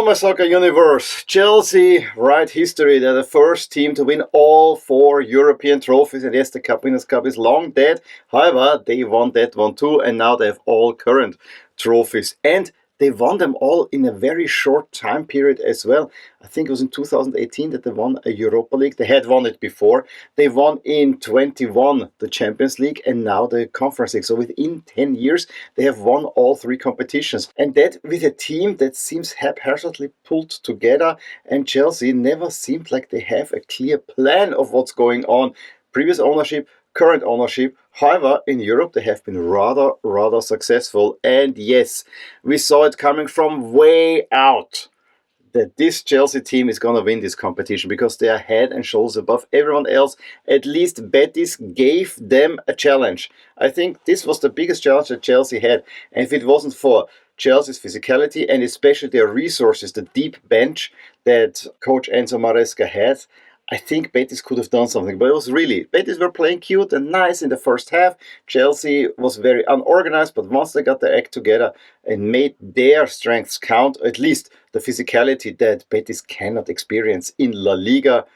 my soccer universe. Chelsea write history. They're the first team to win all 4 European trophies. And yes, the Cup Winners' Cup is long dead. However, they won that one too. And now they have all current trophies. And they won them all in a very short time period as well. I think it was in 2018 that they won a Europa League. They had won it before. They won in 21 the Champions League and now the Conference League. So within 10 years, they have won all 3 competitions. And that with a team that seems haphazardly pulled together. And Chelsea never seemed like they have a clear plan of what's going on. Previous ownership, current ownership. However, in Europe, they have been rather successful. And yes, we saw it coming from way out that this Chelsea team is going to win this competition because they are head and shoulders above everyone else. At least Betis gave them a challenge. I think this was the biggest challenge that Chelsea had. And if it wasn't for Chelsea's physicality and especially their resources, the deep bench that coach Enzo Maresca had, I think Betis could have done something, but it was really, Betis were playing cute and nice in the first half. Chelsea was very unorganized, but once they got their act together and made their strengths count, at least the physicality that Betis cannot experience in La Liga,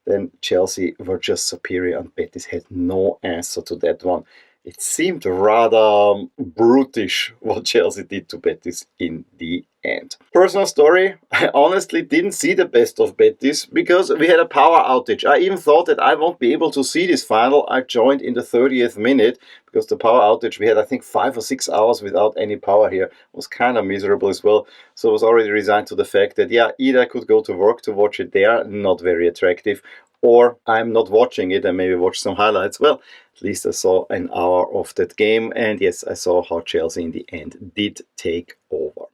then Chelsea were just superior and Betis had no answer to that one. It seemed rather brutish what Chelsea did to Betis in the end. Personal story, I honestly didn't see the best of Betis because we had a power outage. I even thought that I won't be able to see this final. I joined in the 30th minute because the power outage, we had I think 5 or 6 hours without any power here. It was kind of miserable as well. So I was already resigned to the fact that yeah, either I could go to work to watch it there, not very attractive, or I'm not watching it and maybe watch some highlights. Well, at least I saw an hour of that game. And yes, I saw how Chelsea in the end did take over.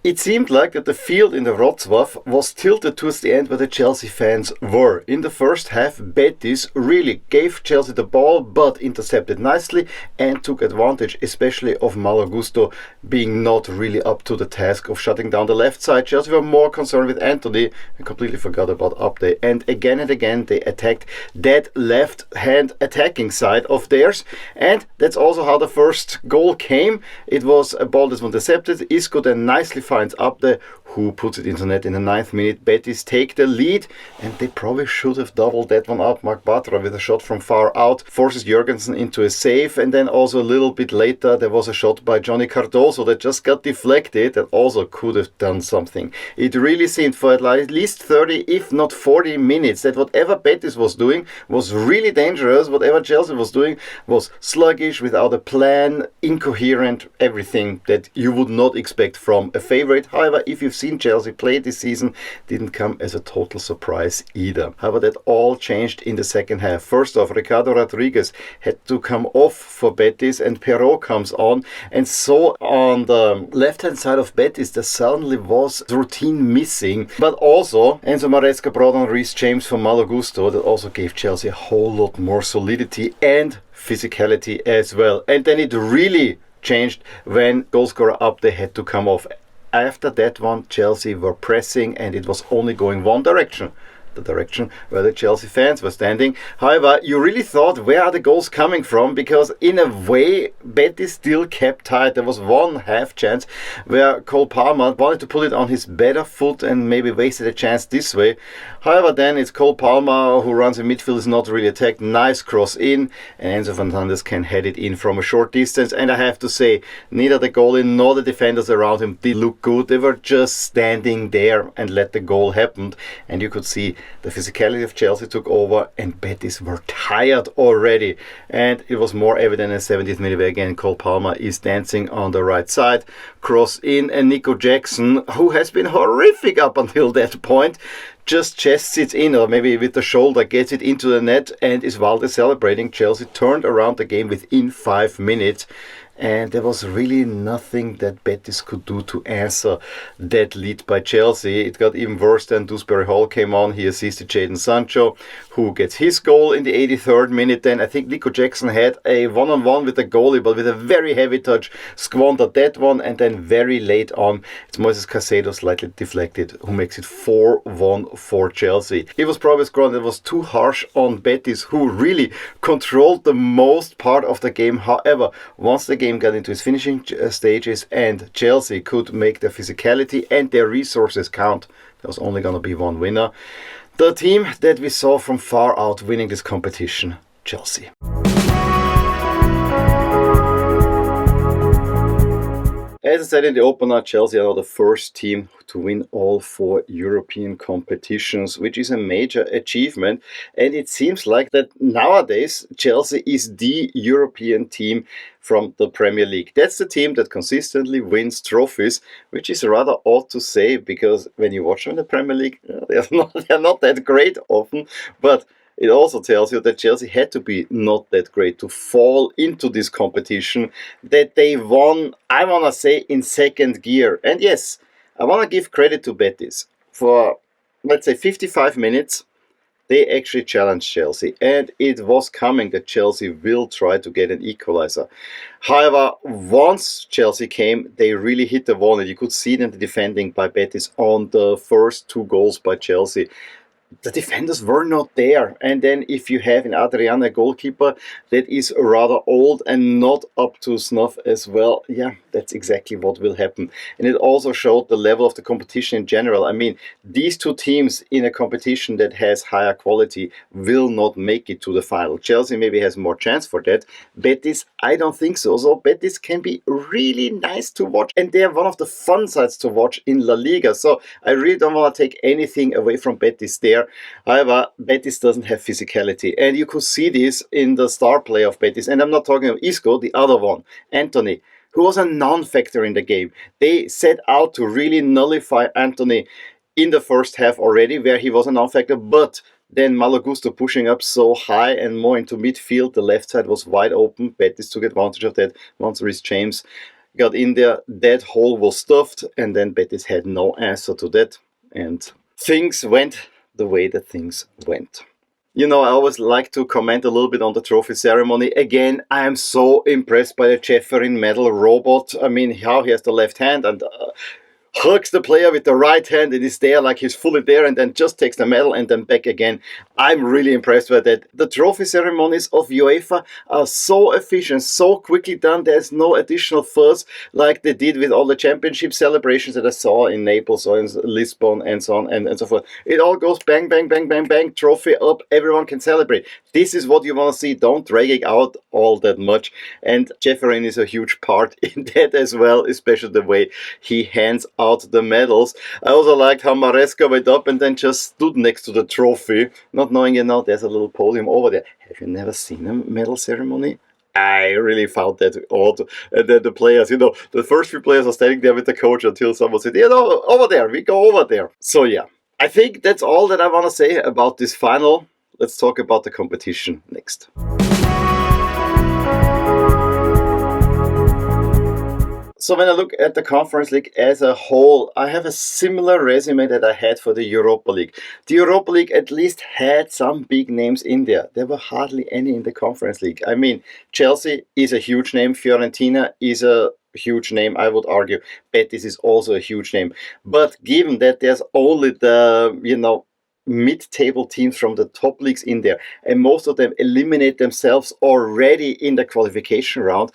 It seemed like that the field in the Wrocław was tilted towards the end where the Chelsea fans were. In the first half, Betis really gave Chelsea the ball but intercepted nicely and took advantage especially of Malo Gusto being not really up to the task of shutting down the left side. Chelsea were more concerned with Anthony and completely forgot about Upday. And again they attacked that left hand attacking side of theirs. And that's also how the first goal came. It was a ball that was intercepted. Isco then nicely finds Upday, who puts it into net in the 9th minute. Betis take the lead and they probably should have doubled that one up. Mark Bartra with a shot from far out forces Jurgensen into a save, and then also a little bit later there was a shot by Johnny Cardoso that just got deflected that also could have done something. It really seemed for at least 30 if not 40 minutes that whatever Betis was doing was really dangerous. Whatever Chelsea was doing was sluggish, without a plan, incoherent, everything that you would not expect from a favorite. However, if you've seen Chelsea play this season, didn't come as a total surprise either. However, that all changed in the second half. First off, Ricardo Rodriguez had to come off for Betis and Perraud comes on, and so on the left hand side of Betis there suddenly was routine missing, but also Enzo Maresca brought on Reece James from Malo Gusto that also gave Chelsea a whole lot more solidity and physicality as well. And then it really changed when goalscorer Upday had to come off. After that one, Chelsea were pressing and it was only going one direction. The direction where the Chelsea fans were standing. However, you really thought, where are the goals coming from? Because in a way, Betis still kept tight. There was one half chance where Cole Palmer wanted to put it on his better foot and maybe wasted a chance this way. However, then it's Cole Palmer who runs in midfield, is not really attacked. Nice cross in, and Enzo Fernández can head it in from a short distance. And I have to say, neither the goalie nor the defenders around him did look good. They were just standing there and let the goal happen. And you could see the physicality of Chelsea took over and Betis were tired already. And it was more evident in the 70th minute where again Cole Palmer is dancing on the right side. Cross in, and Nico Jackson, who has been horrific up until that point, just chests it in, or maybe with the shoulder gets it into the net and is wildly celebrating. Chelsea turned around the game within 5 minutes. And there was really nothing that Betis could do to answer that lead by Chelsea. It got even worse than Dewsbury Hall came on. He assisted Jadon Sancho, who gets his goal in the 83rd minute. Then I think Nico Jackson had a one-on-one with the goalie, but with a very heavy touch, squandered that one. And then very late on, it's Moises Caicedo slightly deflected, who makes it 4-1 for Chelsea. It was probably a score that was too harsh on Betis, who really controlled the most part of the game. However, once the game game got into its finishing stages and Chelsea could make their physicality and their resources count. There was only going to be one winner. The team that we saw from far out winning this competition, Chelsea. As I said in the opener, Chelsea are now the first team to win all 4 European competitions, which is a major achievement. And it seems like that nowadays Chelsea is the European team from the Premier League. That's the team that consistently wins trophies, which is rather odd to say because when you watch them in the Premier League, they're not that great often. But it also tells you that Chelsea had to be not that great to fall into this competition, that they won, I want to say, in second gear. And yes, I want to give credit to Betis. For, let's say, 55 minutes, they actually challenged Chelsea. And it was coming that Chelsea will try to get an equalizer. However, once Chelsea came, they really hit the wall. And you could see it in the defending by Betis on the first 2 goals by Chelsea. The defenders were not there. And then if you have in Adrian a goalkeeper that is rather old and not up to snuff as well, yeah, that's exactly what will happen. And it also showed the level of the competition in general. I mean, these 2 teams in a competition that has higher quality will not make it to the final. Chelsea maybe has more chance for that. Betis, I don't think so. So Betis can be really nice to watch. And they are one of the fun sides to watch in La Liga. So I really don't want to take anything away from Betis there. However, Betis doesn't have physicality. And you could see this in the star player of Betis. And I'm not talking of Isco, the other one, Anthony, who was a non-factor in the game. They set out to really nullify Anthony in the first half already, where he was a non-factor. But then Malo Gusto pushing up so high and more into midfield. The left side was wide open. Betis took advantage of that. Once Reece James got in there, that hole was stuffed. And then Betis had no answer to that. And things went the way that things went. You know, I always like to comment a little bit on the trophy ceremony. Again, I am so impressed by the Ceferin medal robot. I mean, how he has the left hand and hugs the player with the right hand and is there like he's fully there and then just takes the medal and then back again. I'm really impressed by that. The trophy ceremonies of UEFA are so efficient, so quickly done. There's no additional fuss like they did with all the championship celebrations that I saw in Naples or in Lisbon and so on and so forth. It all goes bang, bang, bang, bang, bang, trophy up, everyone can celebrate. This is what you want to see. Don't drag it out all that much. And Ceferin is a huge part in that as well, especially the way he hands out the medals. I also liked how Maresca went up and then just stood next to the trophy, not knowing, you know, there's a little podium over there. Have you never seen a medal ceremony? I really found that odd. And then the players, you know, the first 3 players are standing there with the coach until someone said, you know, over there, we go over there. So yeah, I think that's all that I want to say about this final. Let's talk about the competition next. So when I look at the Conference League as a whole, I have a similar resume that I had for the Europa League. The Europa League at least had some big names in there. There were hardly any in the Conference League. I mean, Chelsea is a huge name. Fiorentina is a huge name, I would argue. Betis is also a huge name. But given that there's only the, you know, mid-table teams from the top leagues in there, and most of them eliminate themselves already in the qualification round,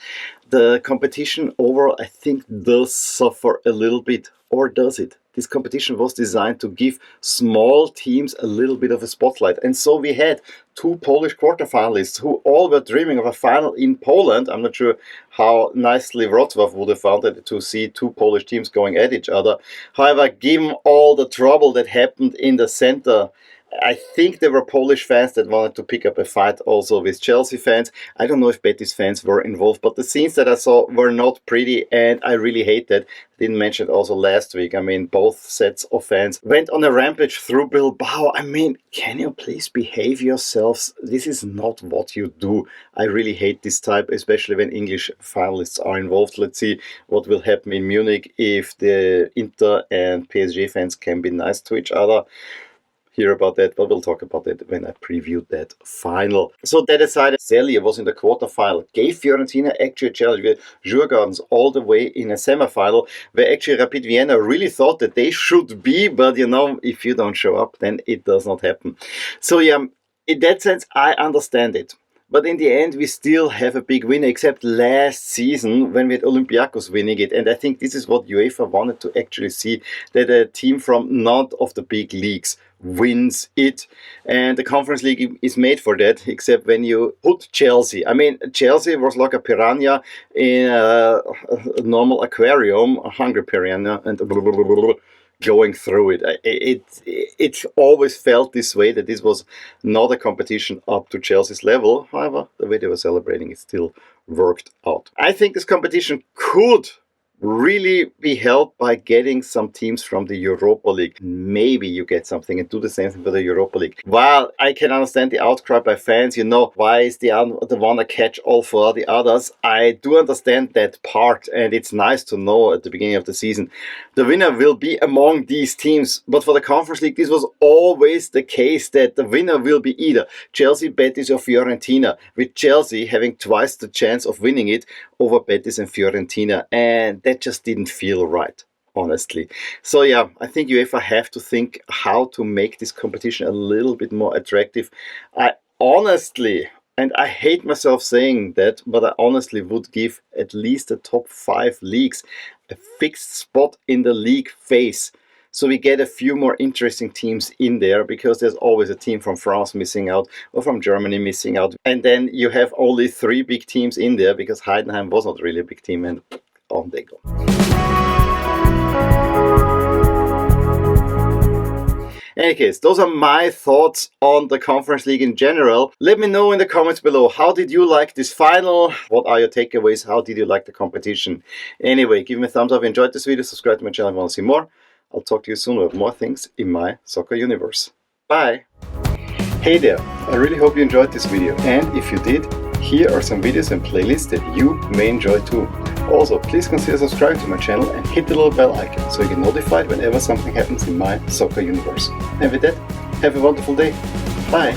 the competition overall, I think, does suffer a little bit. Or does it? This competition was designed to give small teams a little bit of a spotlight. And so we had 2 Polish quarterfinalists who all were dreaming of a final in Poland. I'm not sure how nicely Wrocław would have found it to see 2 Polish teams going at each other. However, given all the trouble that happened in the center, I think there were Polish fans that wanted to pick up a fight also with Chelsea fans. I don't know if Betis fans were involved, but the scenes that I saw were not pretty and I really hate that. Didn't mention it also last week. I mean, both sets of fans went on a rampage through Bilbao. I mean, can you please behave yourselves? This is not what you do. I really hate this type, especially when English finalists are involved. Let's see what will happen in Munich if the Inter and PSG fans can be nice to each other. Hear about that, but we'll talk about that when I previewed that final. So that aside, Celje was in the quarterfinal, gave Fiorentina actually a challenge with Djurgårdens all the way in a semifinal, where actually Rapid Vienna really thought that they should be, but you know, if you don't show up, then it does not happen. So yeah, in that sense, I understand it. But in the end, we still have a big winner, except last season when we had Olympiacos winning it. And I think this is what UEFA wanted to actually see, that a team from none of the big leagues wins it. And the Conference League is made for that, except when you put Chelsea. I mean, Chelsea was like a piranha in a normal aquarium, a hungry piranha, and going through it. It always felt this way, that this was not a competition up to Chelsea's level. However, the way they were celebrating it still worked out. I think this competition could really be helped by getting some teams from the Europa League. Maybe you get something and do the same thing for the Europa League. While I can understand the outcry by fans, why is the one a catch all for the others? I do understand that part, and it's nice to know at the beginning of the season the winner will be among these teams. But for the Conference League, this was always the case, that the winner will be either Chelsea, Betis or Fiorentina, with Chelsea having twice the chance of winning it over Betis and Fiorentina, and that just didn't feel right, honestly. So yeah, I think UEFA have to think how to make this competition a little bit more attractive. I honestly, and I hate myself saying that, but I honestly would give at least the top 5 leagues a fixed spot in the league phase, so we get a few more interesting teams in there, because there's always a team from France missing out or from Germany missing out. And then you have only 3 big teams in there, because Heidenheim was not really a big team, and on they go. In any case, those are my thoughts on the Conference League in general. Let me know in the comments below, how did you like this final? What are your takeaways? How did you like the competition? Anyway, give me a thumbs up if you enjoyed this video, subscribe to my channel if you want to see more. I'll talk to you soon with more things in my soccer universe. Bye! Hey there, I really hope you enjoyed this video, and if you did, here are some videos and playlists that you may enjoy too. Also, please consider subscribing to my channel and hit the little bell icon so you get notified whenever something happens in my soccer universe. And with that, have a wonderful day. Bye!